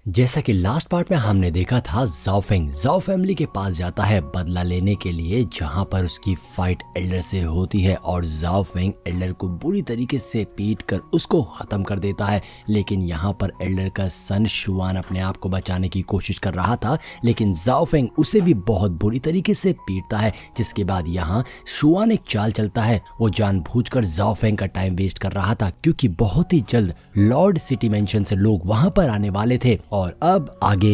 जैसा कि last part में हमने देखा था, जाओ फैमिली के पास जाता है बदला लेने के लिए, जहां पर उसकी फाइट एल्डर से होती है और जाओ फेंग एल्डर को बुरी तरीके से पीट कर उसको खत्म कर देता है। लेकिन यहाँ पर एल्डर का सन शुआन अपने आप को बचाने की कोशिश कर रहा था, लेकिन जाओ फेंग उसे भी बहुत बुरी तरीके से पीटता है। जिसके बाद यहाँ शुआन एक चाल चलता है। वो जानबूझकर जाओ फेंग का टाइम वेस्ट कर रहा था, क्योंकि बहुत ही जल्द लॉर्ड सिटी मेंशन से लोग वहां पर आने वाले थे। और अब आगे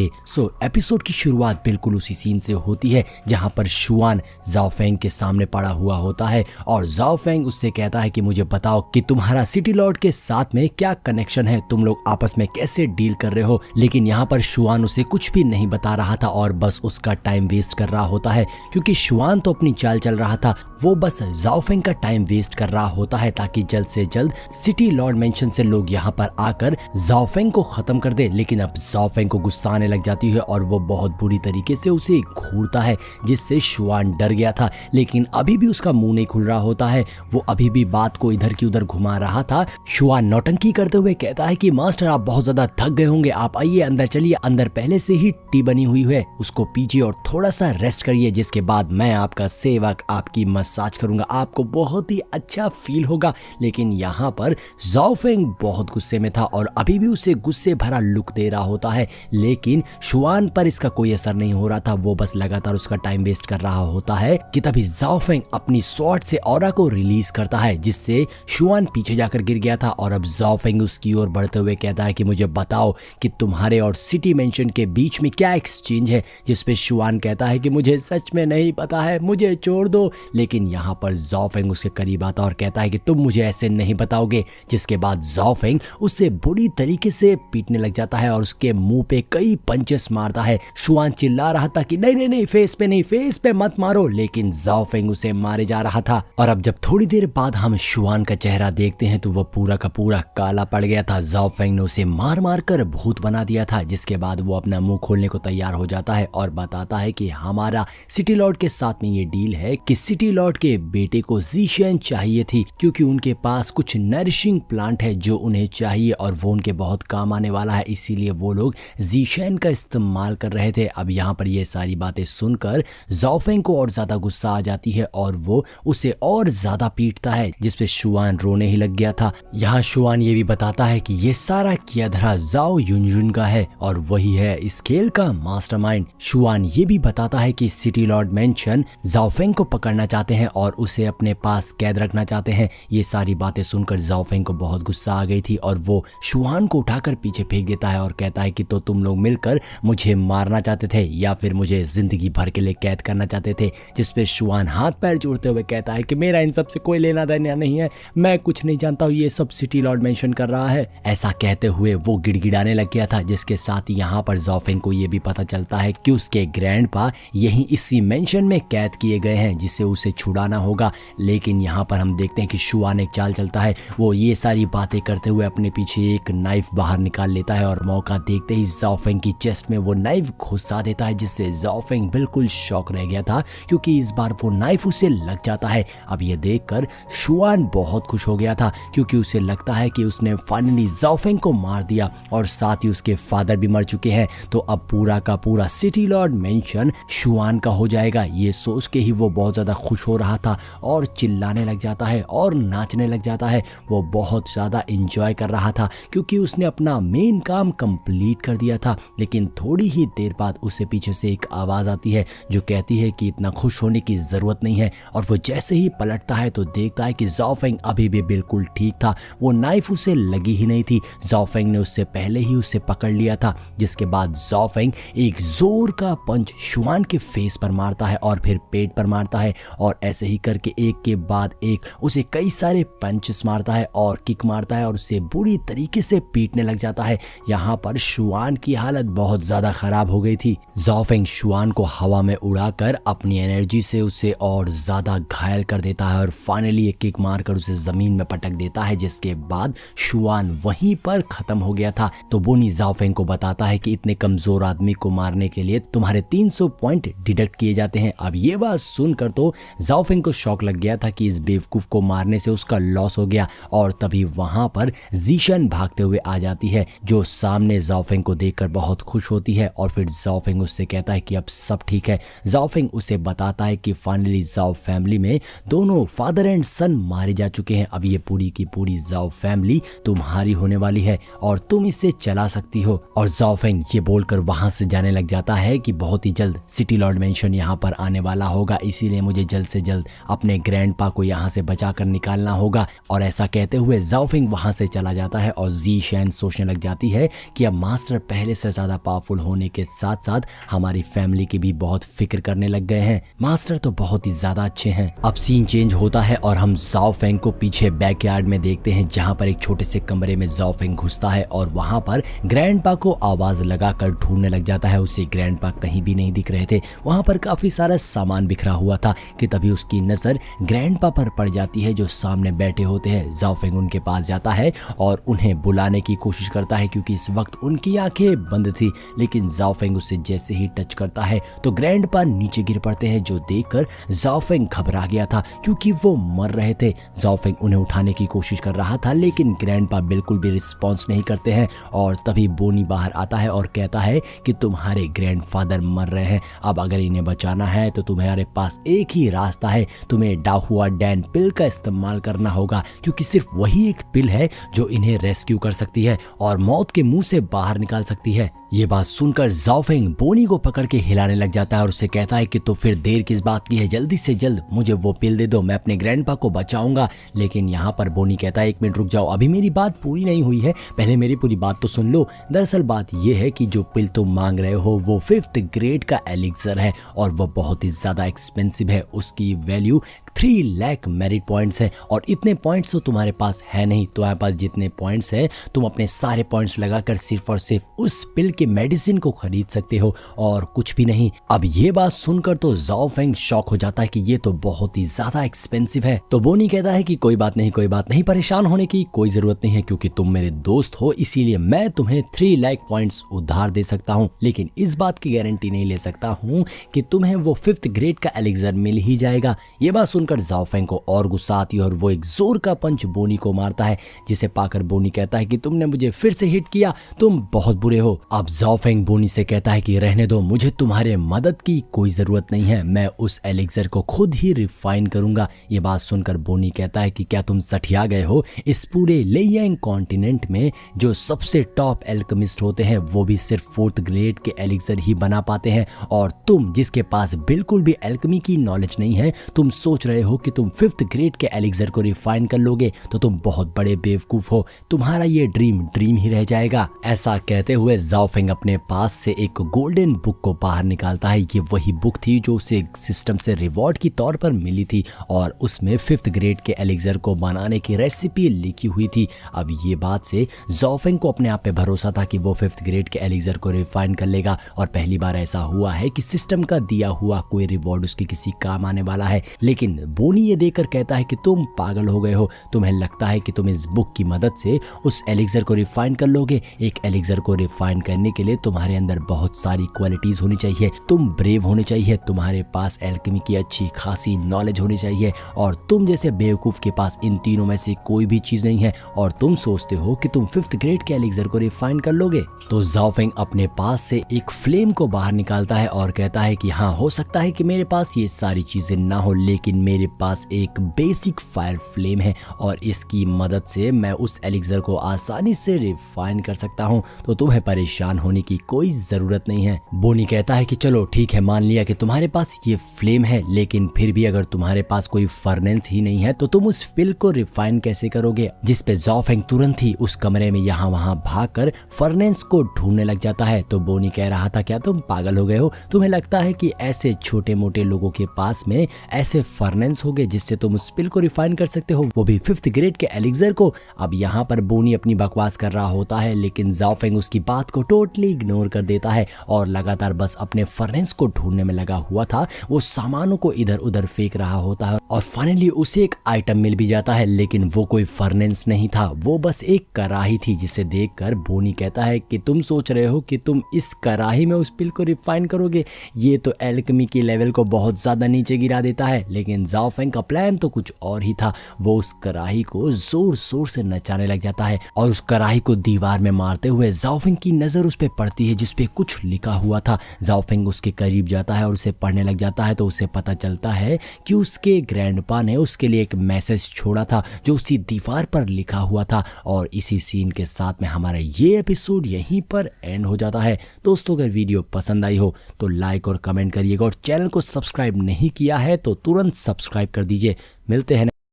एपिसोड की शुरुआत बिल्कुल उसी सीन से होती है, जहां पर शुआन जाओ फेंग के सामने पड़ा हुआ होता है और जाओ फेंग उससे कहता है कि मुझे बताओ कि तुम्हारा सिटी लॉर्ड के साथ में क्या कनेक्शन है, तुम लोग आपस में कैसे डील कर रहे हो। लेकिन यहाँ पर शुआन उसे कुछ भी नहीं बता रहा था और बस उसका टाइम वेस्ट कर रहा होता है, क्योंकि शुआन तो अपनी चाल चल रहा था। वो बस जाओ फेंग का टाइम वेस्ट कर रहा होता है ताकि जल्द से जल्द सिटी लॉर्ड मेंशन से लोग यहाँ पर आकर जाओ फेंग को खत्म कर दे। लेकिन अब जाओ फेंग को गुस्सा आने लग जाती है और वो बहुत बुरी तरीके से उसे घूरता है, जिससे शुआन डर गया था। लेकिन अभी भी उसका मुंह नहीं खुल रहा होता है, वो अभी भी बात को इधर की उधर घुमा रहा था। शुआन नौटंकी करते हुए कहता है कि मास्टर आप बहुत ज्यादा थक गए होंगे, आप आइए अंदर चलिए, अंदर पहले से ही टी बनी हुई है, उसको पीजिए और थोड़ा सा रेस्ट करिए, जिसके बाद मैं आपका सेवक आपकी मसाज करूंगा, आपको बहुत ही अच्छा फील होगा। लेकिन यहाँ पर जाओ फेंग बहुत गुस्से में था और अभी भी उसे गुस्से भरा लुक दे रहा होता है। लेकिन शुआन पर इसका कोई असर नहीं हो रहा था, वो बस लगातार उसका टाइम वेस्ट कर रहा होता है कि तभी जाओ फेंग अपनी स्वॉर्ड से ऑरा को रिलीज करता है, जिससे शुआन पीछे जाकर गिर गया था। और अब जाओ फेंग उसकी ओर बढ़ते हुए कहता है कि मुझे बताओ कि तुम्हारे और सिटी मेंशन के बीच में क्या एक्सचेंज है, जिसपे शुआन कहता है कि मुझे सच में नहीं पता है, मुझे छोड़ दो। लेकिन यहाँ पर जाओ फेंग उसके करीब आता और कहता है कि तुम मुझे ऐसे नहीं बताओगे, जिसके बाद जाओ फेंग उससे बुरी तरीके से पीटने लग जाता है और उसके मुंह पे कई पंचेस मारता है। शुआन चिल्ला रहा था कि नहीं नहीं नहीं, फेस पे नहीं, फेस पे मत मारो, लेकिन जाओ फेंग उसे मारे जा रहा था। और अब जब थोड़ी देर बाद हम शुआन का चेहरा देखते हैं तो वह पूरा का पूरा काला पड़ गया था। जाओ फेंग ने उसे मार मार कर भूत बना दिया था। जिसके बाद वो अपना मुंह खोलने को तैयार हो जाता है और बताता है कि हमारा सिटी लॉर्ड के साथ में ये डील है कि सिटी लॉर्ड के बेटे को ज़ीशेन चाहिए थी, क्योंकि उनके पास कुछ नरिशिंग प्लांट है जो उन्हें चाहिए और वो उनके बहुत काम आने वाला है, इसीलिए वो लोग ज़ीशेन का इस्तेमाल कर रहे थे। अब यहाँ पर ये सारी बातें सुनकर जाओ फेंग को और ज्यादा गुस्सा आ जाती है और वो उसे और ज्यादा पीटता है, जिसपे शुआन रोने ही लग गया था। यहाँ शुआन ये भी बताता है कि ये सारा किया धरा जाओ युनजुन का है और वही है इस खेल का मास्टरमाइंड। शुआन ये भी बताता है कि सिटी लॉर्ड मेंशन जाओ फेंग को पकड़ना चाहते हैं और उसे अपने पास कैद रखना चाहते हैं। ये सारी बातें सुनकर जाओ फेंग को बहुत गुस्सा आ गई थी और वो शुआन को उठाकर पीछे फेंक देता है और कहता है कि तो तुम लोग मिलकर मुझे मारना चाहते थे या फिर मुझे जिंदगी भर के लिए कैद करना चाहते थे। जिसपे शुआन हाथ पैर जोड़ते हुए कहता है कि मेरा इन सब से कोई लेना देना नहीं है, मैं कुछ नहीं जानता हूँ, ये सब सिटी लॉर्ड मेंशन कर रहा है। ऐसा कहते हुए वो गिड़गिड़ाने लग गया था, जिसके साथ ही यहाँ पर जाओ फेंग को ये भी पता चलता है कि उसके ग्रैंडपा यहीं इसी मेंशन में कैद किए गए हैं, जिसे उसे छुड़ाना होगा। लेकिन यहाँ पर हम देखते हैं कि शुआन एक चाल चलता है, वो ये सारी बातें करते हुए अपने पीछे एक नाइफ बाहर निकाल लेता है और मौका देखते ही जाओ फेंग की चेस्ट में वो नाइफ घुसा देता है, जिससे जाओ फेंग बिल्कुल शॉक रह गया था, क्योंकि इस बार वो नाइफ उसे लग जाता है। अब ये देखकर शुआन बहुत खुश हो गया था, क्योंकि उसे लगता है कि उसने फाइनली जाओ फेंग को मार दिया और साथ ही उसके फादर भी मर चुके हैं, तो अब पूरा का पूरा सिटी लॉर्ड मेंशन शुआन का हो जाएगा। ये सोच के ही वो बहुत ज्यादा खुश हो रहा था और चिल्लाने लग जाता है और नाचने लग जाता है। वो बहुत ज्यादा एंजॉय कर रहा था, क्योंकि उसने अपना मेन काम कंप्लीट कर दिया था। लेकिन थोड़ी ही देर बाद उसे पीछे से एक आवाज आती है जो कहती है कि इतना खुश होने की जरूरत नहीं है। और वो जैसे ही पलटता है तो देखता है कि जाओ फेंग अभी भी बिल्कुल ठीक था, वो नाइफ उसे लगी ही नहीं थी। जाओ फेंग ने उससे पहले ही उसे पकड़ लिया था। जिसके बाद जाओ फेंग एक जोर का पंच शुआन के फेस पर मारता है और फिर पेट पर मारता है और ऐसे ही करके एक के बाद एक उसे कई सारे पंचेस मारता है और किक मारता है और उसे बुरी तरीके से पीटने लग जाता है। यहाँ पर शुआन की हालत बहुत ज्यादा खराब हो गई थी। जाओ फेंग शुआन को हवा में उड़ाकर अपनी एनर्जी से उसे और ज्यादा घायल कर देता है और फाइनली एक किक मारकर उसे जमीन में पटक देता है, जिसके बाद शुआन वहीं पर खत्म हो गया था। तो बोनी जाओ फेंग को बताता है कि इतने कमजोर आदमी को मारने के लिए तुम्हारे 300 पॉइंट डिडक्ट किए जाते हैं। अब ये बात सुनकर तो जाओ जाओफेंग को शौक लग गया था कि इस बेवकूफ को मारने से उसका लॉस हो गया और तभी वहां पर जीशन भागते हुए आ जाती है, जो सामने जाओफेंग को देखकर बहुत खुश होती है और फिर जाओफेंग उससे कहता है कि अब सब ठीक है। जाओफेंग उसे बताता है कि फाइनली जाओ फैमिली में दोनों फादर एंड सन मारे जा चुके हैं, अब ये पूरी की पूरी जाओ फैमिली तुम्हारी होने वाली है और तुम इसे चला सकती हो। और जाओफेंग ये बोलकर वहां से जाने लग जाता है कि बहुत ही जल्द सिटी लॉर्ड मेंशन यहाँ पर आने वाला होगा, इसीलिए मुझे जल्द से जल्द अपने ग्रैंडपा को यहाँ से बचाकर निकालना होगा। और ऐसा कहते हुए जाओफेंग वहां से चला जाता है और जी शैन सोचने लग जाती है कि अब मास्टर पहले से ज्यादा पावरफुल होने के साथ साथ हमारी फैमिली की भी बहुत फिक्र करने लग गए हैं। मास्टर तो बहुत ही ज्यादा अच्छे हैं। अब सीन चेंज होता है और हम जाओफेंग को पीछे बैकयार्ड में देखते हैं, जहां पर एक छोटे से कमरे में जाओफेंग घुसता है और वहां पर ग्रैंडपा को आवाज लगाकर ढूंढने लग जाता है। उसे ग्रैंडपा कहीं भी नहीं दिख रहे थे, वहां पर काफी सारा सामान बिखरा हुआ था कि तभी उसकी नजर ग्रैंडपा पर पड़ जाती है, जो सामने बैठे होते हैं। जाओफेंग उनके पास जाता है और उन्हें बुलाने की कोशिश करता है क्योंकि इस वक्त उनकी आंखें बंद थी, लेकिन जाओफेंग उसे जैसे ही टच करता है तो ग्रैंडपा नीचे गिर पड़ते हैं, जो देखकर जाओफेंग घबरा गया था क्योंकि वो मर रहे थे। जाओफेंग उन्हें उठाने की कोशिश कर रहा था लेकिन ग्रैंडपा बिल्कुल भी रिस्पॉन्स नहीं करते हैं और तभी बोनी बाहर आता है और कहता है कि तुम्हारे ग्रैंडफादर मर रहे हैं, अब अगर इन्हें बचाना है तो तुम्हारे पास एक ही रास्ता है, तुम्हें डाहुआ डैन पिल का इस्तेमाल करना होगा क्योंकि सिर्फ वही एक पिल है जो इन्हें रेस्क्यू कर सकती है और मौत के मुंह से बाहर निकाल सकती है। ये बात सुनकर जाओफेंग बोनी को पकड़ के हिलाने लग जाता है और उससे कहता है कि तो फिर देर किस बात की है, जल्दी से जल्द मुझे वो पिल दे दो, मैं अपने ग्रैंडपा को बचाऊंगा। लेकिन यहाँ पर बोनी कहता है एक मिनट रुक जाओ, अभी मेरी बात पूरी नहीं हुई है, पहले मेरी पूरी बात तो सुन लो। दरअसल बात ये है कि जो पिल तुम मांग रहे हो वो 5th ग्रेड का एलिक्सर है और वो बहुत ही ज्यादा एक्सपेंसिव है, उसकी वैल्यू 3 लाख मेरिट पॉइंट्स है और इतने पॉइंट्स तो तुम्हारे पास है नहीं। तुम्हारे पास जितने पॉइंट्स है तुम अपने सारे पॉइंट्स लगाकर सिर्फ और सिर्फ उस पिल के मेडिसिन को खरीद सकते हो और कुछ भी नहीं। अब ये बात सुनकर तो जाओफेंग शॉक हो जाता है कि ये तो बहुत ही ज्यादा एक्सपेंसिव है। तो बोनी कहता है कि कोई बात नहीं, परेशान होने की कोई जरूरत नहीं है क्योंकि तुम मेरे दोस्त हो, इसीलिए मैं तुम्हें 3 लाख पॉइंट्स उधार दे सकता हूँ, लेकिन इस बात की गारंटी नहीं ले सकता हूँ कि तुम्हें वो 5th ग्रेड का एलिक्सर मिल ही जाएगा। ये बात सुनकर जाओफेंग को और गुस्सा आती है और वो एक जोर का पंच बोनी को मारता है, जिसे पाकर बोनी कहता है कि तुमने मुझे फिर से हिट किया, तुम बहुत बुरे हो। अब जाओफेंग बोनी से कहता है कि रहने दो, मुझे तुम्हारे मदद की कोई जरूरत नहीं है, मैं उस एलिक्सर को खुद ही रिफाइन करूंगा। ये बात सुनकर बोनी कहता है कि क्या तुम सठिया गए हो, इस पूरे लेयांग कॉन्टिनेंट में जो सबसे टॉप एल्केमिस्ट होते हैं वो भी सिर्फ 4th ग्रेड के एलिक्सर ही बना पाते हैं और तुम जिसके पास बिल्कुल भी एल्केमी की नॉलेज नहीं है, तुम सोच रहे हो कि तुम 5th ग्रेड के एलिक्सर को रिफाइन कर लोगे, तो तुम बहुत बड़े बेवकूफ हो, तुम्हारा ये ड्रीम ही रह जाएगा। ऐसा कहते हुए जाओफेंग अपने पास से एक गोल्डन बुक को बाहर निकालता है। ये वही बुक थी जो उसे सिस्टम से रिवॉर्ड की तौर पर मिली थी और उसमें 5th ग्रेड के एलिक्सर को बनाने की रेसिपी लिखी हुई थी। अब ये बात से जाओफेंग को अपने आप पे भरोसा था कि वो 5th ग्रेड के एलिक्सर को रिफाइन कर लेगा और पहली बार ऐसा हुआ है कि सिस्टम का दिया हुआ कोई रिवॉर्ड उसके किसी काम आने वाला है। लेकिन बोनी ये देखकर कहता है कि तुम पागल हो गए हो, तुम्हें लगता है कि तुम इस बुक की मदद से उस एलिक्सर को रिफाइन कर लोगे। एक एलिक्सर को रिफाइन करने के लिए तुम्हारे अंदर बहुत सारी क्वालिटीज होनी चाहिए, तुम ब्रेव होने चाहिए, तुम्हारे पास एल्केमी की अच्छी खासी नॉलेज होनी चाहिए और तुम जैसे बेवकूफ के पास इन तीनों में से कोई भी चीज नहीं है और तुम सोचते हो कि तुम 5th ग्रेड के एलिक्सर को रिफाइन कर लोगे। तो जाओफेंग अपने पास से एक फ्लेम को बाहर निकालता है और कहता है कि हाँ, हो सकता है कि मेरे पास ये सारी चीजें ना हो, लेकिन मेरे पास एक बेसिक फायर फ्लेम है और इसकी मदद से मैं उस एलिक्सर को आसानी से रिफाइन कर सकता हूँ, तो तुम्हें परेशान होने की कोई जरूरत नहीं है। बोनी कहता है कि चलो ठीक है, मान लिया कि तुम्हारे पास ये फ्लेम है, लेकिन फिर भी अगर तुम्हारे पास कोई फर्नेस ही नहीं है तो तुम उस पिल को रिफाइन कैसे करोगे। जिस पे जाओफेंग तुरंत ही उस कमरे में यहाँ वहाँ भागकर फर्नेस को ढूंढने लग जाता है। तो बोनी कह रहा था क्या तुम पागल हो गए हो, तुम्हें लगता है कि ऐसे छोटे मोटे लोगों के पास में ऐसे फर्नेस हो गए जिससे तुम उस पिल को रिफाइन कर सकते हो, वो भी 5th ग्रेड के एलिक्सर को। अब यहाँ पर बोनी अपनी बकवास कर रहा होता है, लेकिन जाओफेंग उसकी बात को टोटली इग्नोर कर देता है और लगातार बस अपने फर्नेस को ढूंढने में लगा हुआ था। वो सामानों को इधर उधर फेंक रहा होता है और फाइनली उसे एक आइटम मिल भी जाता है, लेकिन वो कोई फर्नेस नहीं था, वो बस एक कढ़ाई थी, जिसे देखकर बोनी कहता है कि तुम सोच रहे हो कि तुम इस कढ़ाई में उस पिल को रिफाइन करोगे, ये तो एल्केमी की लेवल को बहुत ज्यादा नीचे गिरा देता है। लेकिन लेकिन जाओफेंग का प्लान तो कुछ और ही था। वो उस कढ़ाई को जोर जोर से नचाने लग जाता है और उस कढ़ाई को दीवार में मारते हुए जाओफेंग की नजर उस पे पड़ती है जिसपे कुछ लिखा हुआ था। जाओफेंग उसके करीब जाता है और उसे पढ़ने लग जाता है तो उसे पता चलता है कि उसके ग्रैंडपा ने उसके लिए एक मैसेज छोड़ा था जो उसी दीवार पर लिखा हुआ था। और इसी सीन के साथ में हमारा ये एपिसोड यहीं पर एंड हो जाता है। दोस्तों अगर वीडियो पसंद आई हो तो लाइक और कमेंट करिएगा और चैनल को सब्सक्राइब नहीं किया है तो तुरंत सब्सक्राइब कर दीजिए। मिलते हैं